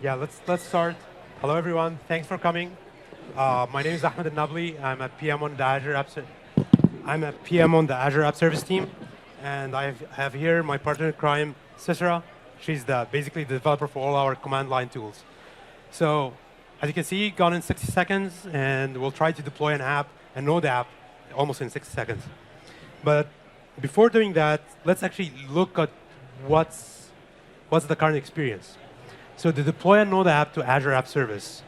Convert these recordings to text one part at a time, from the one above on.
Yeah, let's start. Hello, everyone. Thanks for coming. My name is Ahmed Al-Nabli. I'm a PM on the Azure App Service team, and have here my partner in crime, Cicera. She's basically the developer for all our command line tools. So, as you can see, gone in 60 seconds, and we'll try to deploy an app, a Node app, almost in 60 seconds. But before doing that, let's actually look at what's the current experience. So to deploy a Node app to Azure App Service,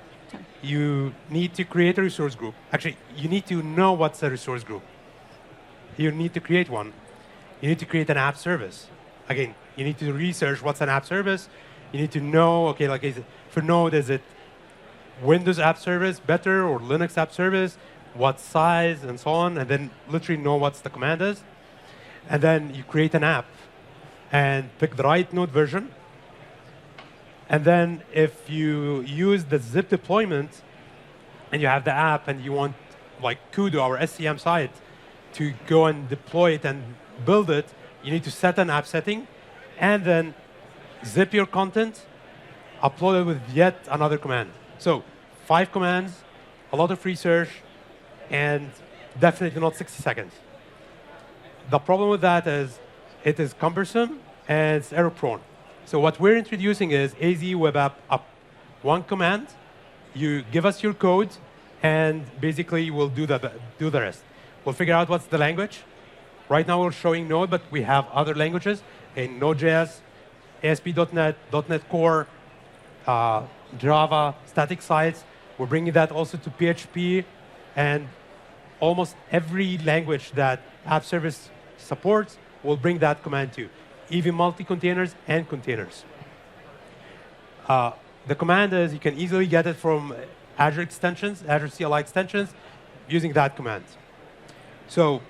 you need to create a resource group. Actually, you need to know what's a resource group. You need to create one. You need to create an app service. Again, you need to research what's an app service. You need to know, okay, like for Node, is it Windows app service better or Linux app service? What size and so on, and then literally know what the command is. And then you create an app and pick the right Node version. And then if you use the zip deployment and you have the app and you want like Kudo, our SCM site, to go and deploy it and build it, you need to set an app setting and then zip your content, upload it with yet another command. So 5 commands, a lot of research, and definitely not 60 seconds. The problem with that is it is cumbersome and it's error prone. So what we're introducing is AZ Web App Up. One command, you give us your code, and basically we'll do the rest. We'll figure out what's the language. Right now we're showing Node, but we have other languages in Node.js, ASP.NET, .NET Core, Java, static sites. We're bringing that also to PHP, and almost every language that App Service supports will bring that command to, even multi-containers and containers. The command is, you can easily get it from Azure extensions, Azure CLI extensions, using that command. So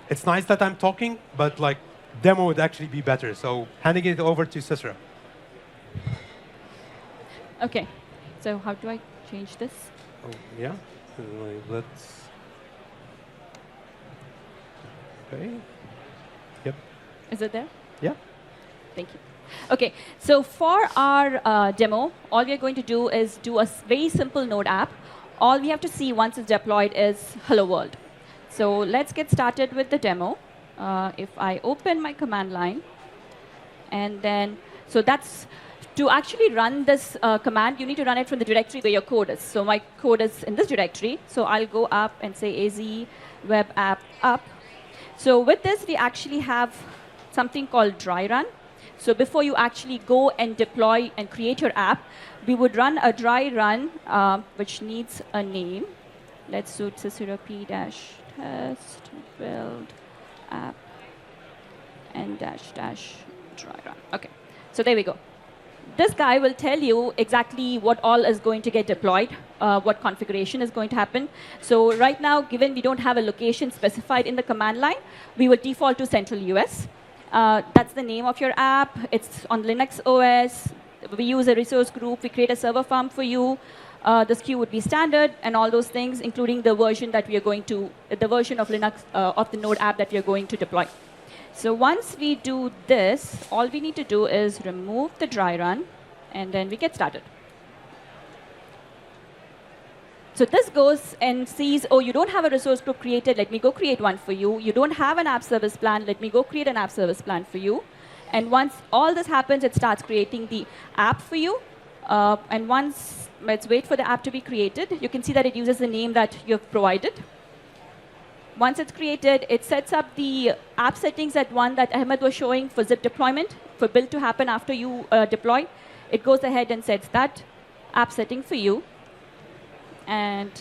it's nice that I'm talking, but like demo would actually be better. So handing it over to Cicera. OK. So how do I change this? Oh, yeah. Let's. OK. Yep. Is it there? Yeah. Thank you. OK. So for our demo, all we are going to do is do a very simple Node app. All we have to see once it's deployed is hello world. So let's get started with the demo. If I open my command line, and then, so that's, to actually run this command, you need to run it from the directory where your code is. So my code is in this directory. So I'll go up and say AZ web app up. So with this, we actually have something called dry run. So before you actually go and deploy and create your app, we would run a dry run, which needs a name. Let's do Cicera p-test build app and dash dry run. OK. So there we go. This guy will tell you exactly what all is going to get deployed, what configuration is going to happen. So right now, given we don't have a location specified in the command line, we will default to Central US. That's the name of your app. It's on Linux OS. We use a resource group. We create a server farm for you. The SKU would be standard, and all those things, including the version that we are going to, the version of Linux of the Node app that we are going to deploy. So once we do this, all we need to do is remove the dry run, and then we get started. So this goes and sees, oh, you don't have a resource group created. Let me go create one for you. You don't have an app service plan. Let me go create an app service plan for you. And once all this happens, it starts creating the app for you. And once, let's wait for the app to be created. You can see that it uses the name that you have provided. Once it's created, it sets up the app settings that one that Ahmed was showing for zip deployment, for build to happen after you deploy. It goes ahead and sets that app setting for you. And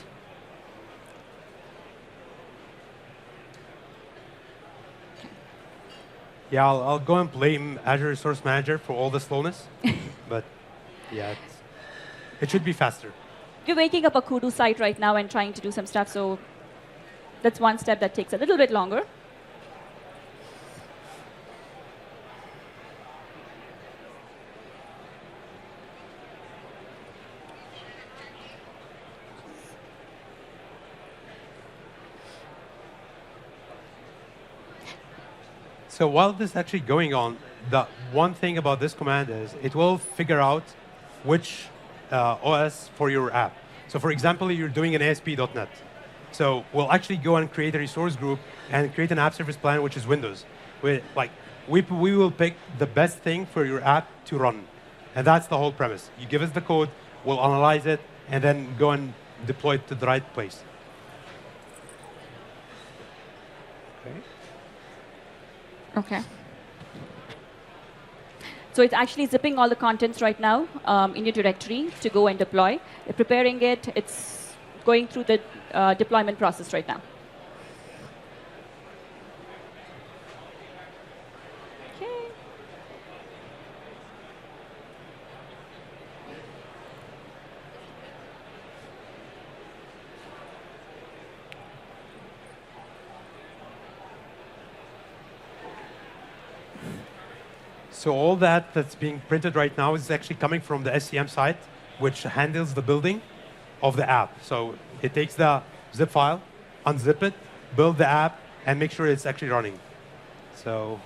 Yeah, I'll go and blame Azure Resource Manager for all the slowness. But yeah, it should be faster. we're waking up a Kudu site right now and trying to do some stuff. So that's one step that takes a little bit longer. So while this is actually going on, the one thing about this command is it will figure out which OS for your app. So for example, you're doing an ASP.NET. So we'll actually go and create a resource group and create an app service plan, which is Windows. We will pick the best thing for your app to run. And that's the whole premise. You give us the code, we'll analyze it, and then go and deploy it to the right place. OK. So it's actually zipping all the contents right now in your directory to go and deploy. They're preparing it. It's going through the deployment process right now. So all that's being printed right now is actually coming from the SCM site, which handles the building of the app. So it takes the zip file, unzip it, build the app, and make sure it's actually running. So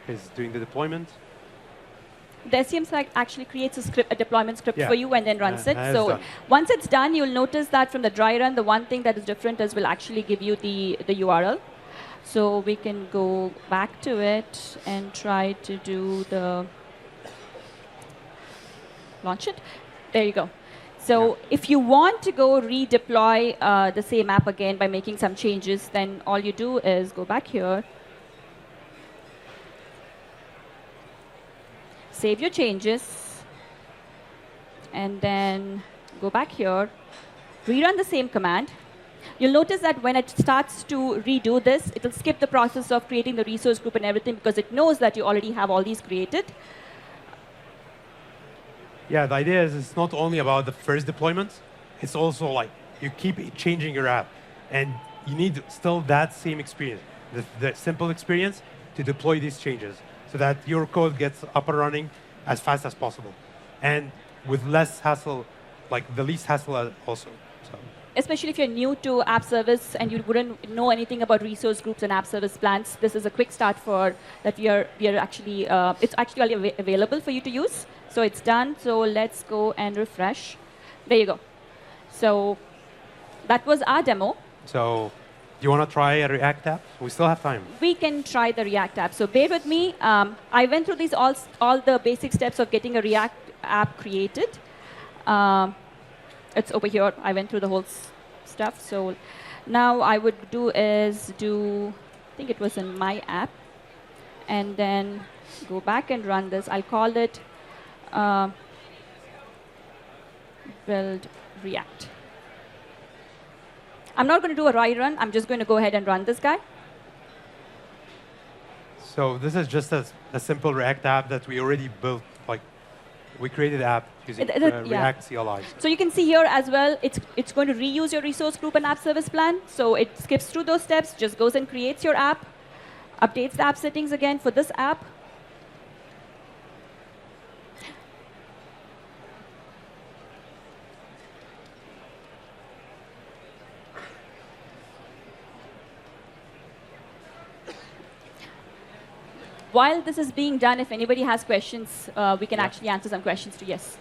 it's doing the deployment. The SCM site actually creates a deployment script for you and then runs it. So done. Once it's done, you'll notice that from the dry run, the one thing that is different is we'll actually give you the URL. So we can go back to it and try to do the launch it. There you go. So if you want to go redeploy the same app again by making some changes, then all you do is go back here, save your changes, and then go back here, rerun the same command. You'll notice that when it starts to redo this, it'll skip the process of creating the resource group and everything because it knows that you already have all these created. Yeah, the idea is it's not only about the first deployment, it's also like you keep changing your app. And you need still that same experience, the simple experience to deploy these changes so that your code gets up and running as fast as possible. And with less hassle, like the least hassle also. So. Especially if you're new to app service and you wouldn't know anything about resource groups and app service plans, this is a quick start for that we are actually, it's actually available for you to use. So it's done. So let's go and refresh. There you go. So that was our demo. So do you want to try a React app? We still have time. We can try the React app. So bear with me. I went through these all the basic steps of getting a React app created. It's over here. I went through the whole stuff. So now I would do is I think it was in my app, and then go back and run this. I'll call it build React. I'm not going to do a run. I'm just going to go ahead and run this guy. So this is just a simple React app that we already built. Like we created the app using React CLI. So you can see here as well, it's going to reuse your resource group and app service plan. So it skips through those steps, just goes and creates your app, updates the app settings again for this app. While this is being done, if anybody has questions, we can actually answer some questions too. Yes.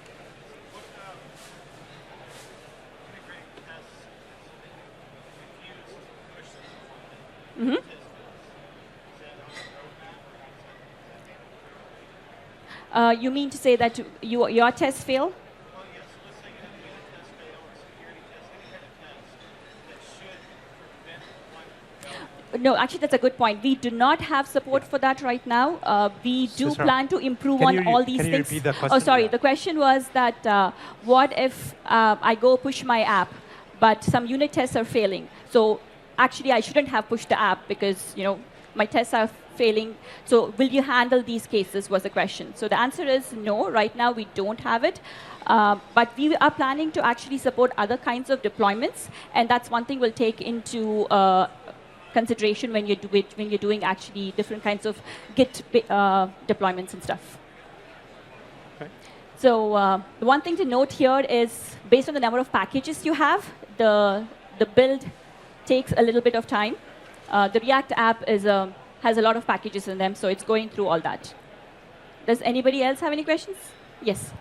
Mm-hmm. You mean to say that your tests fail? No, actually, that's a good point. We do not have support for that right now. We do plan to improve on all these things. Can you repeat the question? Oh, sorry. The question was that what if I go push my app, but some unit tests are failing? So actually, I shouldn't have pushed the app because my tests are failing. So will you handle these cases was the question. So the answer is no. Right now, we don't have it. But we are planning to actually support other kinds of deployments. And that's one thing we'll take into consideration when you're doing actually different kinds of Git deployments and stuff. Okay. So the one thing to note here is based on the number of packages you have, the build takes a little bit of time. The React app has a lot of packages in them, so it's going through all that. Does anybody else have any questions? Yes.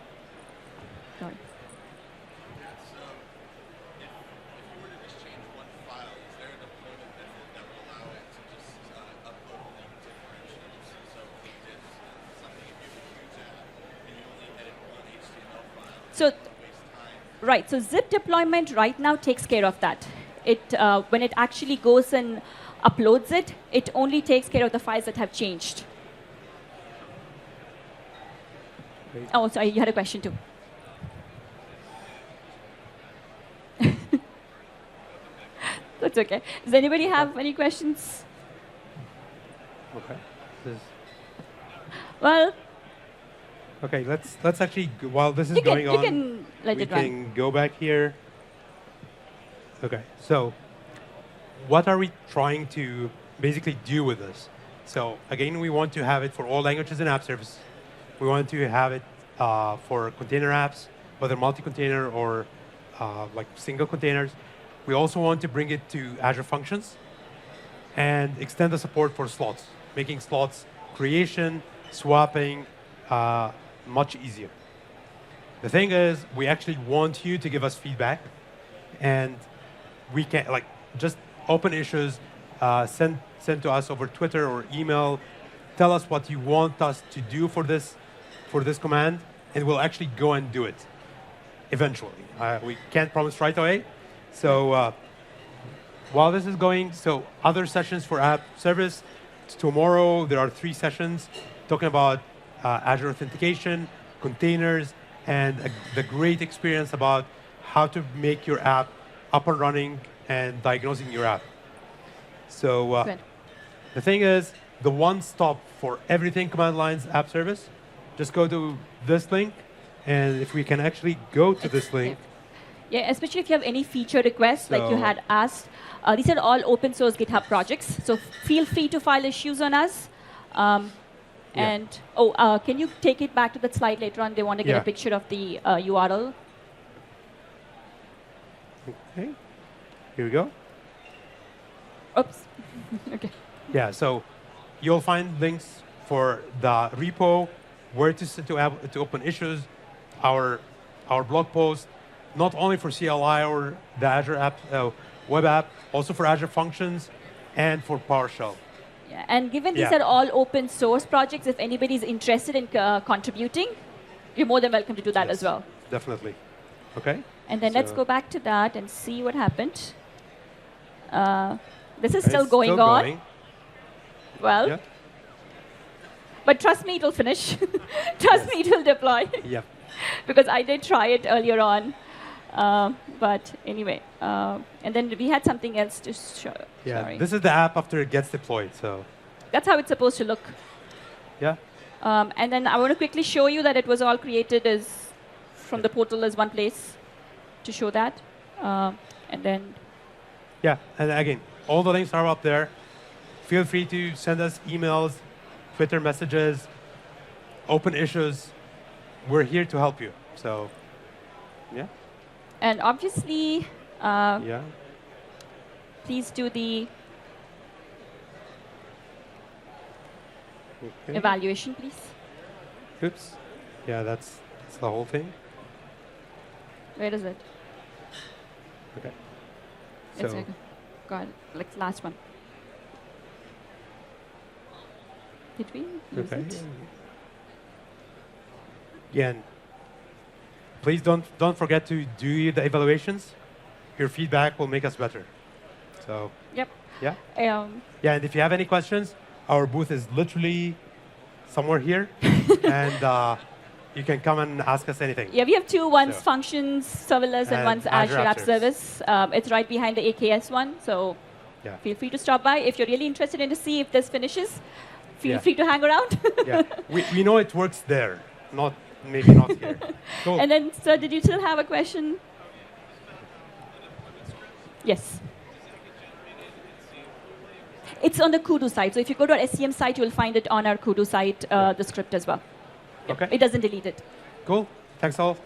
So, right. So zip deployment right now takes care of that. When it actually goes and uploads it, it only takes care of the files that have changed. Great. Oh, sorry, you had a question too. That's okay. Does anybody have any questions? Okay. Well, Okay, let's actually, while this is you going on, can let we it run. can go back here. Okay, so what are we trying to basically do with this? So again, we want to have it for all languages in app service. We want to have it for container apps, whether multi-container or like single containers. We also want to bring it to Azure Functions and extend the support for slots, making slots creation, swapping, much easier. The thing is, we actually want you to give us feedback, and we can just open issues, send to us over Twitter or email. Tell us what you want us to do for this command, and we'll actually go and do it eventually. We can't promise right away. So while this is going, so other sessions for app service. Tomorrow there are 3 sessions talking about Azure authentication, containers, and the great experience about how to make your app up and running and diagnosing your app. So the thing is, the one stop for everything command lines app service, just go to this link, and if we can actually go to this link. Yeah, especially if you have any feature requests, like you had asked. These are all open source GitHub projects, so feel free to file issues on us. And can you take it back to that slide later on? They want to get a picture of the URL. Okay, here we go. Oops. Okay. Yeah, so you'll find links for the repo, where to open issues, our blog post, not only for CLI or the Azure app, web app, also for Azure Functions and for PowerShell. Yeah, and given these are all open source projects, if anybody's interested in contributing, you're more than welcome to do that as well. Definitely. Okay. And then let's go back to that and see what happened. This is still going on. Well, but trust me, it'll finish. Trust me, it'll deploy. Yeah. Because I did try it earlier on. But anyway, and then we had something else to show. Yeah, sorry. This is the app after it gets deployed. So that's how it's supposed to look. Yeah. And then I want to quickly show you that it was all created as from the portal as one place to show that. And then. Yeah, and again, all the links are up there. Feel free to send us emails, Twitter messages, open issues. We're here to help you. So, yeah. And obviously, please do the evaluation, please. Oops. Yeah, that's the whole thing. Where is it? Okay. It's okay. God, like last one. Did we use it? Again, please don't forget to do the evaluations. Your feedback will make us better. So. Yep. Yeah. Yeah, and if you have any questions, our booth is literally somewhere here, and you can come and ask us anything. Yeah, we have two. One's functions serverless, and one's Azure App Service. It's right behind the AKS one. So feel free to stop by if you're really interested in to see if this finishes. Feel free to hang around. Yeah, we know it works there, maybe not here. Cool. And then, sir, did you still have a question? Yes. It's on the Kudu site. So if you go to our SCM site, you'll find it on our Kudu site, the script as well. Okay. It doesn't delete it. Cool. Thanks all.